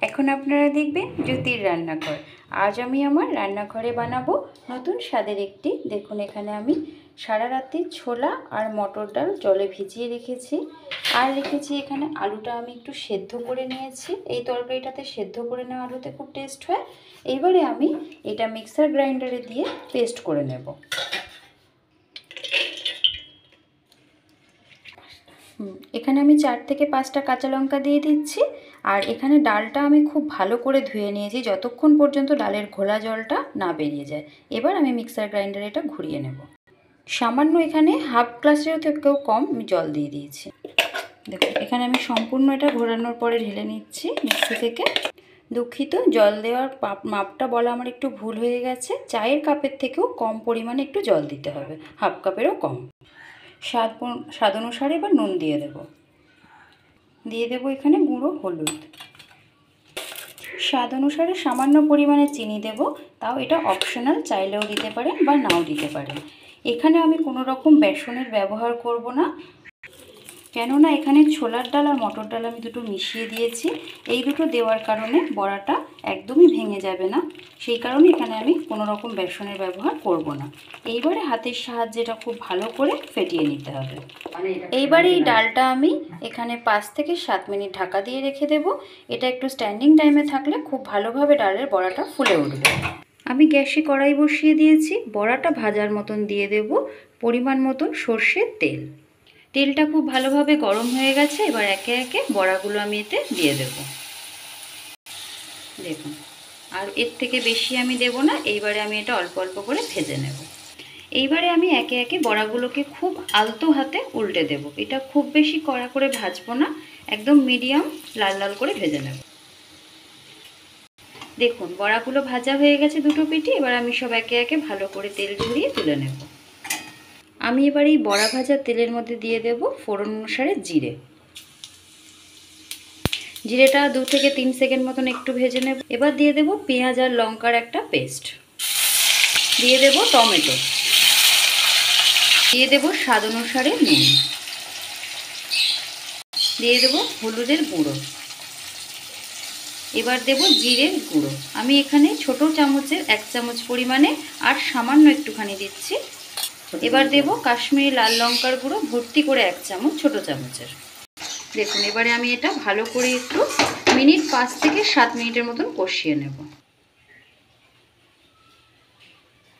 এখন আপনারা দেখবেন জ্যোতির রান্নাঘর। আজ আমি আমার রান্নাঘরে বানাবো নতুন স্বাদের একটি, দেখুন এখানে আমি সারা রাতে ছোলা আর মটর ডাল জলে ভিজিয়ে রেখেছি। আর রেখেছি এখানে আলুটা আমি একটু সেদ্ধ করে নিয়েছি। এই তরকারিটাতে সেদ্ধ করে নেওয়া আলুতে খুব টেস্ট হয়। এইবারে আমি এটা মিক্সার গ্রাইন্ডারে দিয়ে পেস্ট করে নেব। এখানে আমি 4 থেকে 5টা কাঁচা লঙ্কা দিয়ে দিচ্ছি। আর এখানে ডালটা আমি খুব ভালো করে ধুয়ে নিয়েছি যতক্ষণ পর্যন্ত ডালের ঘোলা জলটা না বেরিয়ে যায়। এবার আমি মিক্সার গ্রাইন্ডারে এটা ঘুরিয়ে নেব। সামান্য এখানে হাফ গ্লাসের থেকেও কম আমি জল দিয়ে দিয়েছি। দেখুন এখানে আমি সম্পূর্ণ এটা ঘোরানোর পরে ঢেলে নিচ্ছি মিক্সি থেকে। দুঃখিত, জল দেওয়ার মাপটা বলা আমার একটু ভুল হয়ে গেছে। চায়ের কাপের থেকেও কম পরিমাণে একটু জল দিতে হবে, হাফ কাপেরও কম। স্বাদ অনুসারে এবার নুন দিয়ে দেব এখানে গুঁড়ো হলুদ। স্বাদ অনুসারে সামান্য পরিমাণে চিনি দেব, তাও এটা অপশনাল, চাইলেও দিতে পারেন বা নাও দিতে পারেন। এখানে আমি কোনো রকম বেসনের ব্যবহার করব না, কেননা এখানে ছোলার ডাল আর মটর ডাল আমি দুটো মিশিয়ে দিয়েছি। এই দুটো দেওয়ার কারণে বড়াটা একদমই ভেঙে যাবে না, সেই কারণে এখানে আমি কোনো রকম বেসনের ব্যবহার করব না। এইবারে হাতের সাহায্যে এটা খুব ভালো করে ফেটিয়ে নিতে হবে। এইবারে এই ডালটা আমি এখানে 5 থেকে 7 মিনিট ঢাকা দিয়ে রেখে দেব। এটা একটু স্ট্যান্ডিং টাইমে থাকলে খুব ভালোভাবে ডালের বড়াটা ফুলে উঠবে। আমি গ্যাসে কড়াই বসিয়ে দিয়েছি। বড়াটা ভাজার মতন দিয়ে দেব পরিমাণ মতন সর্ষের তেল। তেলটা খুব ভালোভাবে গরম হয়ে গেছে। এবার একে একে বড়াগুলো আমি এতে দিয়ে দেব। দেখুন, আর এর থেকে বেশি আমি দেব না। এইবারে আমি এটা অল্প অল্প করে ভেজে নেব। এইবারে আমি একে একে বড়াগুলোকে খুব আলতো হাতে উল্টে দেব। এটা খুব বেশি কড়া করে ভাজবো না, একদম মিডিয়াম লাল লাল করে ভেজে নেব। দেখুন বড়াগুলো ভাজা হয়ে গেছে দুটো পিঠে। এবার আমি সব একে একে ভালো করে তেল ঝরিয়ে তুলে নেব। আমি এবার এই বড়া ভাজা তেলের মধ্যে দিয়ে দেব ফোড়ন অনুসারে জিরে। জিরেটা 2 থেকে 3 সেকেন্ড মতন একটু ভেজে নেব। এবার দিয়ে দেব পেঁয়াজ আর লঙ্কার একটা পেস্ট, দিয়ে দেব টমেটো, দিয়ে দেব স্বাদ অনুসারে নুন, দিয়ে দেব হলুদের গুঁড়ো। এবার দেব জিরের গুঁড়ো। আমি এখানে ছোট চামচের 1 চামচ পরিমাণে আর সামান্য একটুখানি দিচ্ছি। এবার দেব কাশ্মীরি লাল লঙ্কার গুঁড়ো ভর্তি করে 1 চামচ, ছোট চামচের। দেখুন এবারে আমি এটা ভালো করে একটু 5 থেকে 7 মিনিটের মতন কষিয়ে নেব।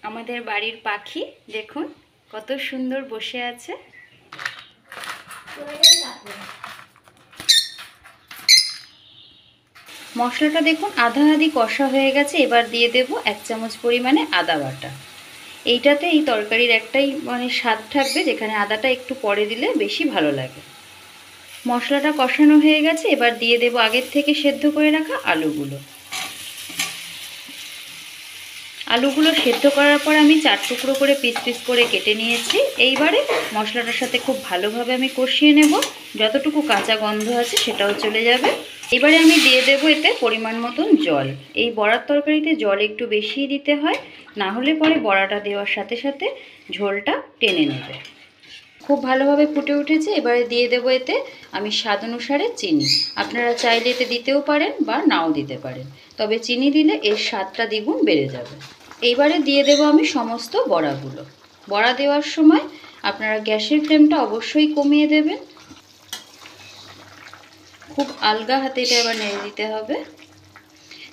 আমাদের বাড়ির পাখি দেখুন কত সুন্দর বসে আছে। মশলাটা দেখুন আধা আধি কষা হয়ে গেছে। এবার দিয়ে দেব 1 চামচ পরিমাণে আদা বাটা। এইটাতে এই তরকারির একটাই স্বাদ থাকবে, যেখানে আদাটা একটু পরে দিলে বেশি ভালো লাগে। মশলাটা কষানো হয়ে গেছে। এবার দিয়ে দেব আগের থেকে সেদ্ধ করে রাখা আলুগুলো। আলুগুলো সেদ্ধ করার পর আমি 4 টুকরো করে পিস পিস করে কেটে নিয়েছি। এইবারে মশলাটার সাথে খুব ভালোভাবে আমি কষিয়ে নেব, যতটুকু কাঁচা গন্ধ আছে সেটাও চলে যাবে। এবারে আমি দিয়ে দেব এতে পরিমাণ মতন জল। এই বড়ার তরকারিতে জল একটু বেশিই দিতে হয়, না হলে পরে বড়াটা দেওয়ার সাথে সাথে ঝোলটা টেনে নেবে। খুব ভালোভাবে ফুটে উঠেছে। এবারে দিয়ে দেব এতে আমি স্বাদ অনুসারে চিনি। আপনারা চাইলে এতে দিতেও পারেন বা নাও দিতে পারেন, তবে চিনি দিলে এর স্বাদটা দ্বিগুণ বেড়ে যাবে। এইবারে দিয়ে দেব আমি সমস্ত বড়াগুলো। বড়া দেওয়ার সময় আপনারা গ্যাসের ফ্লেমটা অবশ্যই কমিয়ে দেবেন। খুব আলগা হাতে এটা এবার নেড়ে দিতে হবে।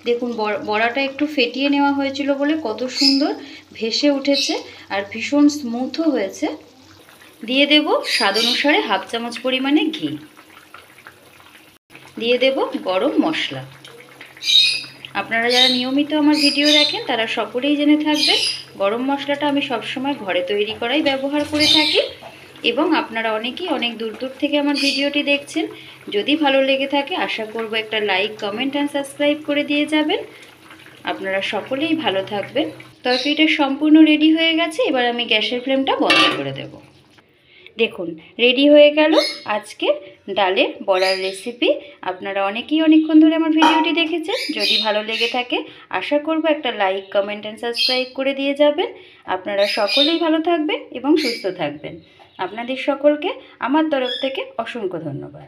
দেখুন বড়াটা একটু ফেটিয়ে নেওয়া হয়েছিল বলে কত সুন্দর ভেসে উঠেছে আর ভীষণ স্মুথও হয়েছে। দিয়ে দেব স্বাদ অনুসারে হাফ চামচ পরিমাণে ঘি, দিয়ে দেব গরম মশলা। আপনারা যারা নিয়মিত আমার ভিডিও দেখেন তারা সকলেই জেনে থাকবেন গরম মশলাটা আমি সবসময় ঘরে তৈরি করাই ব্যবহার করে থাকি। এবং আপনারা অনেকেই অনেক দূর দূর থেকে আমার ভিডিওটি দেখছেন। যদি ভালো লেগে থাকে আশা করব একটা লাইক, কমেন্ট অ্যান্ড সাবস্ক্রাইব করে দিয়ে যাবেন। আপনারা সকলেই ভালো থাকবেন। তরকারিটা সম্পূর্ণ রেডি হয়ে গেছে। এবার আমি গ্যাসের ফ্লেমটা বন্ধ করে দেব। দেখুন রেডি হয়ে গেল আজকে ডালের বড়ার রেসিপি। আপনারা অনেকেই অনেকক্ষণ ধরে আমার ভিডিওটি দেখেছেন। যদি ভালো লেগে থাকে আশা করব একটা লাইক, কমেন্ট অ্যান্ড সাবস্ক্রাইব করে দিয়ে যাবেন। আপনারা সকলেই ভালো থাকবেন এবং সুস্থ থাকবেন। আপনাদের সকলকে আমার তরফ থেকে অসংখ্য ধন্যবাদ।